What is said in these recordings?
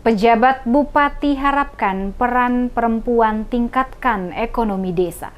Pejabat Bupati harapkan peran perempuan tingkatkan ekonomi desa.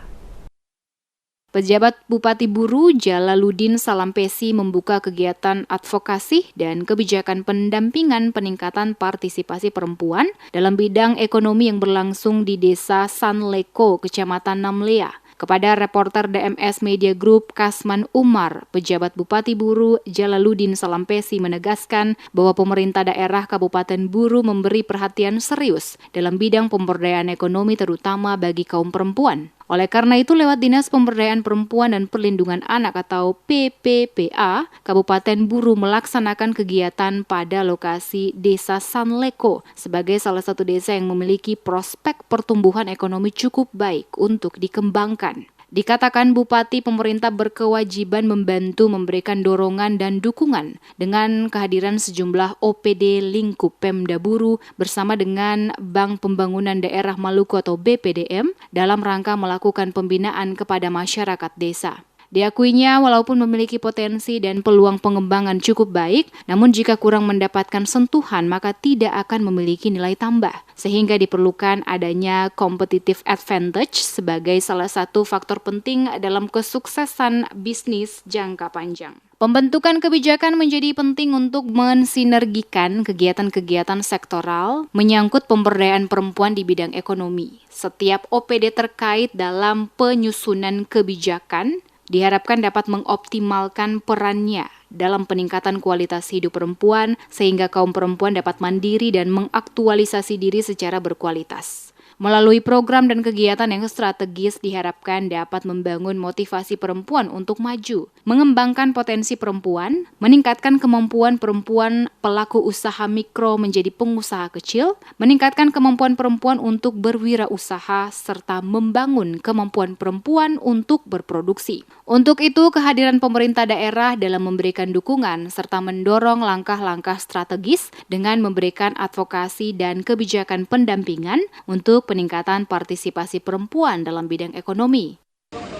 Pejabat Bupati Buru Jalaluddin Salampesi membuka kegiatan advokasi dan kebijakan pendampingan peningkatan partisipasi perempuan dalam bidang ekonomi yang berlangsung di Desa Sanleko, Kecamatan Namlea. Kepada reporter DMS Media Group Kasman Umar, pejabat Bupati Buru Jalaluddin Salampesi menegaskan bahwa pemerintah daerah Kabupaten Buru memberi perhatian serius dalam bidang pemberdayaan ekonomi terutama bagi kaum perempuan. Oleh karena itu, lewat Dinas Pemberdayaan Perempuan dan Perlindungan Anak atau PPPA, Kabupaten Buru melaksanakan kegiatan pada lokasi Desa Sanleko sebagai salah satu desa yang memiliki prospek pertumbuhan ekonomi cukup baik untuk dikembangkan. Dikatakan Bupati pemerintah berkewajiban membantu memberikan dorongan dan dukungan dengan kehadiran sejumlah OPD lingkup Pemda Buru bersama dengan Bank Pembangunan Daerah Maluku atau BPDM dalam rangka melakukan pembinaan kepada masyarakat desa. Diakuinya walaupun memiliki potensi dan peluang pengembangan cukup baik, namun jika kurang mendapatkan sentuhan maka tidak akan memiliki nilai tambah. Sehingga diperlukan adanya competitive advantage sebagai salah satu faktor penting dalam kesuksesan bisnis jangka panjang. Pembentukan kebijakan menjadi penting untuk mensinergikan kegiatan-kegiatan sektoral menyangkut pemberdayaan perempuan di bidang ekonomi. Setiap OPD terkait dalam penyusunan kebijakan diharapkan dapat mengoptimalkan perannya dalam peningkatan kualitas hidup perempuan sehingga kaum perempuan dapat mandiri dan mengaktualisasi diri secara berkualitas. Melalui program dan kegiatan yang strategis diharapkan dapat membangun motivasi perempuan untuk maju, mengembangkan potensi perempuan, meningkatkan kemampuan perempuan pelaku usaha mikro menjadi pengusaha kecil, meningkatkan kemampuan perempuan untuk berwirausaha, serta membangun kemampuan perempuan untuk berproduksi. Untuk itu, kehadiran pemerintah daerah dalam memberikan dukungan serta mendorong langkah-langkah strategis dengan memberikan advokasi dan kebijakan pendampingan untuk peningkatan partisipasi perempuan dalam bidang ekonomi.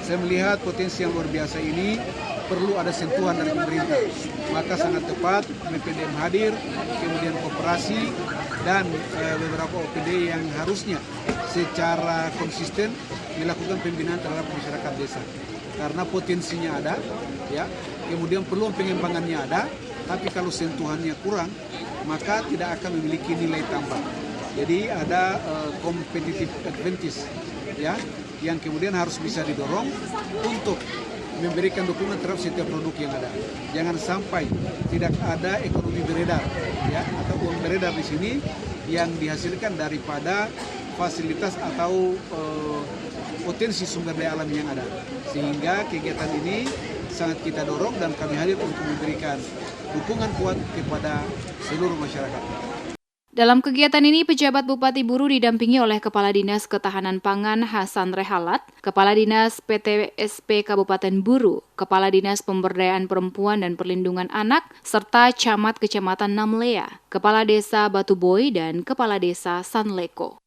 Saya melihat potensi yang luar biasa ini perlu ada sentuhan dari pemerintah. Maka sangat tepat BPDM hadir, kemudian koperasi dan beberapa OPD yang harusnya secara konsisten melakukan pembinaan terhadap masyarakat desa. Karena potensinya ada, ya, kemudian peluang pengembangannya ada, tapi kalau sentuhannya kurang, maka tidak akan memiliki nilai tambah. Jadi ada competitive advantage, ya, yang kemudian harus bisa didorong untuk memberikan dukungan terhadap setiap produk yang ada. Jangan sampai tidak ada ekonomi beredar, ya, atau uang beredar di sini yang dihasilkan daripada fasilitas atau potensi sumber daya alam yang ada. Sehingga kegiatan ini sangat kita dorong dan kami hadir untuk memberikan dukungan kuat kepada seluruh masyarakat. Dalam kegiatan ini, pejabat Bupati Buru didampingi oleh Kepala Dinas Ketahanan Pangan Hasan Rehalat, Kepala Dinas PTSP Kabupaten Buru, Kepala Dinas Pemberdayaan Perempuan dan Perlindungan Anak, serta Camat Kecamatan Namlea, Kepala Desa Batuboy, dan Kepala Desa Sanleko.